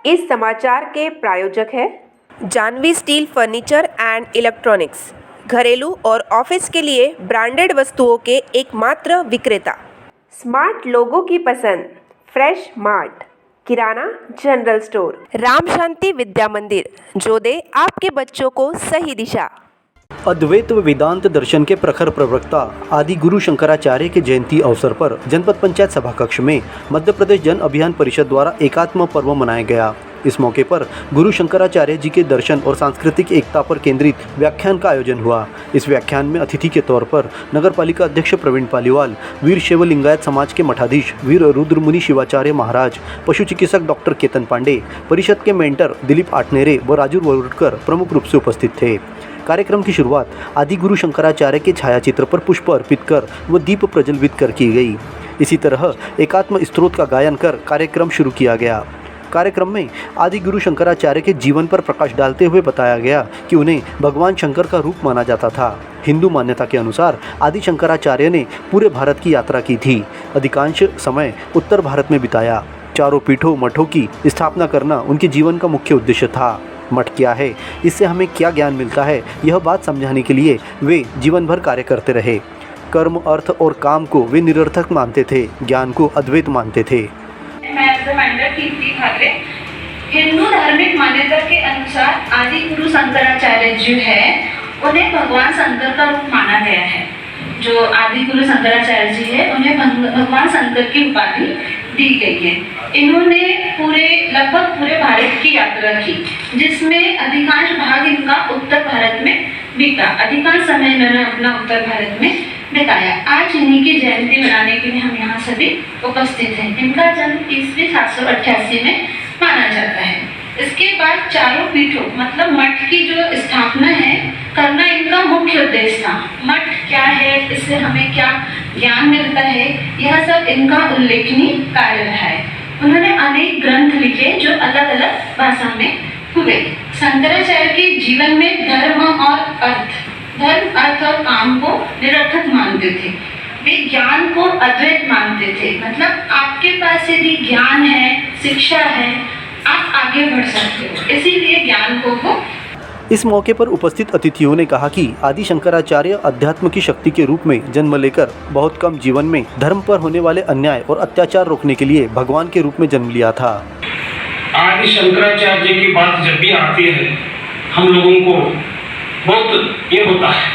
इस समाचार के प्रायोजक है Janvi steel furniture and electronics, घरेलू और ऑफिस के लिए ब्रांडेड वस्तुओं के एकमात्र विक्रेता। स्मार्ट लोगों की पसंद, फ्रेश मार्ट, किराना जनरल स्टोर, राम शांति विद्या मंदिर, जो दे आपके बच्चों को सही दिशा। अद्वैत व वेदांत दर्शन के प्रखर प्रवक्ता आदि गुरु शंकराचार्य के जयंती अवसर पर जनपद पंचायत सभाकक्ष में मध्य प्रदेश जन अभियान परिषद द्वारा एकात्म पर्व मनाया गया। इस मौके पर गुरु शंकराचार्य जी के दर्शन और सांस्कृतिक एकता पर केंद्रित व्याख्यान का आयोजन हुआ। इस व्याख्यान में अतिथि के तौर पर नगर पालिका अध्यक्ष प्रवीण पालीवाल, वीर शैव लिंगायत समाज के मठाधीश वीर रुद्रमुनि शिवाचार्य महाराज, पशु चिकित्सक डॉक्टर केतन पांडे, परिषद के मेंटर दिलीप आटनेरे व राजू वरुड़कर प्रमुख रूप से उपस्थित थे। कार्यक्रम की शुरुआत आदि गुरु शंकराचार्य के छायाचित्र पर पुष्प अर्पित कर व दीप प्रज्वलित कर की गई। इसी तरह एकात्म स्तोत्र का गायन कर कार्यक्रम शुरू किया गया। कार्यक्रम में आदि गुरु शंकराचार्य के जीवन पर प्रकाश डालते हुए बताया गया कि उन्हें भगवान शंकर का रूप माना जाता था। हिंदू मान्यता के अनुसार आदि शंकराचार्य ने पूरे भारत की यात्रा की थी। अधिकांश समय उत्तर भारत में बिताया। चारों पीठों मठों की स्थापना करना उनके जीवन का मुख्य उद्देश्य था। मठ क्या है, इससे हमें क्या ज्ञान मिलता है, यह बात समझाने के लिए वे जीवन भर कार्य करते रहे। कर्म, अर्थ और काम को वे निरर्थक मानते थे, ज्ञान को अद्वैत मानते थे। हिंदू धार्मिक मान्यता के अनुसार आदि गुरु शंकराचार्य जी है, उन्हें भगवान शंकर का रूप माना गया है। जो आदि गुरु शंकराचार्य जी है, उन्हें भगवान शंकर की उपाधि दी गई है। इन्होंने लगभग पूरे भारत की यात्रा की, जिसमें अधिकांश भाग इनका उत्तर भारत में बीता। अधिकांश समय इन्होंने अपना उत्तर भारत में बिताया। आज इन्हीं की जयंती मनाने के लिए हम यहाँ सभी उपस्थित हैं। इनका जन्म ईस्वी 788 में माना जाता है। इसके बाद चारों पीठों मतलब मठ की जो स्थापना है करना इनका मुख्य उद्देश्य था। मठ क्या है, इससे हमें क्या ज्ञान मिलता है, यह सब इनका उल्लेखनीय कार्य रहा है। उन्होंने अनेक ग्रंथ लिखे जो अलग अलग भाषा में हुए। शंकराचार्य के जीवन में धर्म अर्थ और काम को निरर्थक मानते थे। वे ज्ञान को अद्वैत मानते थे। मतलब आपके पास यदि ज्ञान है, शिक्षा है, आप आगे बढ़ सकते हो, इसीलिए ज्ञान को इस मौके पर उपस्थित अतिथियों ने कहा कि आदि शंकराचार्य अध्यात्म की शक्ति के रूप में जन्म लेकर बहुत कम जीवन में धर्म पर होने वाले अन्याय और अत्याचार रोकने के लिए भगवान के रूप में जन्म लिया था। आदि शंकराचार्य जी की बात जब भी आती है, हम लोगों को बहुत ये होता है,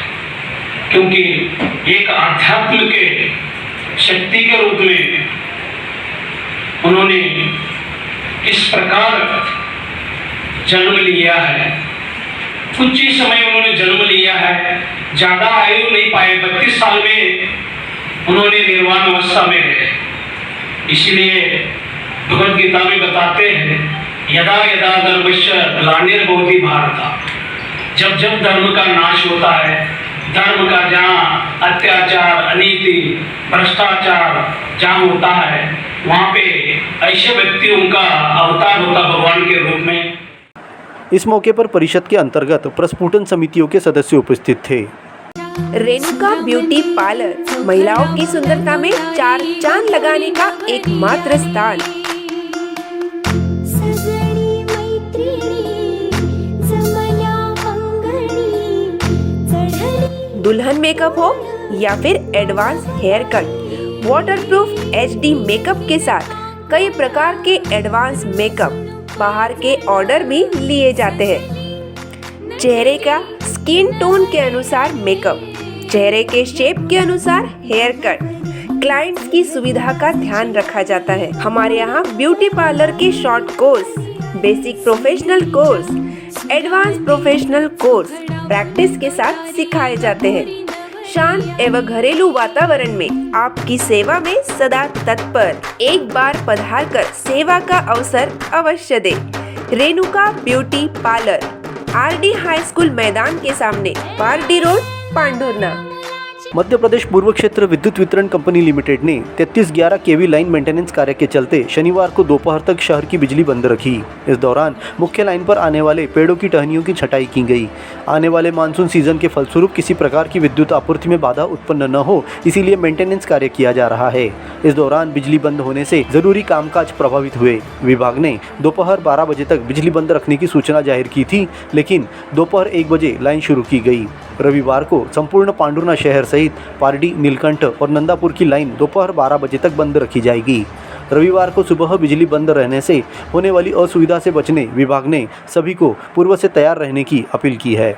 क्योंकि एक अध्यात्म के शक्ति के रूप में उन्होंने इस प्रकार जन्म लिया है। कुछ ही समय उन्होंने जन्म लिया है, ज्यादा आयु नहीं पाए। 32 साल में उन्होंने निर्वाण अवस्था में रहे। इसलिए भगवद गीता में बताते हैं, यदा यदा धर्मस्य ग्लानिर्भवति भारत, जब जब धर्म का नाश होता है, धर्म का जहाँ अत्याचार, अनीति, भ्रष्टाचार जहाँ होता है, वहाँ पे ऐसे व्यक्तियों का अवतार होता भगवान के रूप में। इस मौके पर परिषद के अंतर्गत प्रस्फुटन समितियों के सदस्य उपस्थित थे। रेणुका ब्यूटी पार्लर महिलाओं की सुंदरता में 4 चांद लगाने का एकमात्र स्थान। दुल्हन मेकअप हो या फिर advance hair cut, waterproof HD makeup के साथ कई प्रकार के एडवांस मेकअप बाहर के ऑर्डर भी लिए जाते हैं। चेहरे का स्किन टोन के अनुसार मेकअप, चेहरे के शेप के अनुसार हेयर कट, क्लाइंट्स की सुविधा का ध्यान रखा जाता है। हमारे यहाँ ब्यूटी पार्लर के short course, basic professional course, advance professional course practice के साथ सिखाए जाते हैं। शांत एवं घरेलू वातावरण में आपकी सेवा में सदा तत्पर। एक बार पधार कर सेवा का अवसर अवश्य दे। Renuka beauty parlour, RD high school मैदान के सामने, पारडी रोड, पांडुरना। मध्य प्रदेश पूर्व क्षेत्र विद्युत वितरण कंपनी लिमिटेड ने 3311 केवी लाइन मेंटेनेंस कार्य के चलते शनिवार को दोपहर तक शहर की बिजली बंद रखी। इस दौरान मुख्य लाइन पर आने वाले पेड़ों की टहनियों की छटाई की गई। आने वाले मानसून सीजन के फलस्वरूप किसी प्रकार की विद्युत आपूर्ति में बाधा उत्पन्न न हो, इसीलिए मेंटेनेंस कार्य किया जा रहा है। इस दौरान बिजली बंद होने से जरूरी कामकाज प्रभावित हुए। विभाग ने दोपहर 12 बजे तक बिजली बंद रखने की सूचना जाहिर की थी, लेकिन दोपहर 1 बजे लाइन शुरू की गई। रविवार को संपूर्ण पांडुर्ना शहर सहित पारडी, नीलकंठ और नंदापुर की लाइन दोपहर 12 बजे तक बंद रखी जाएगी। रविवार को सुबह बिजली बंद रहने से होने वाली असुविधा से बचने विभाग ने सभी को पूर्व से तैयार रहने की अपील की है।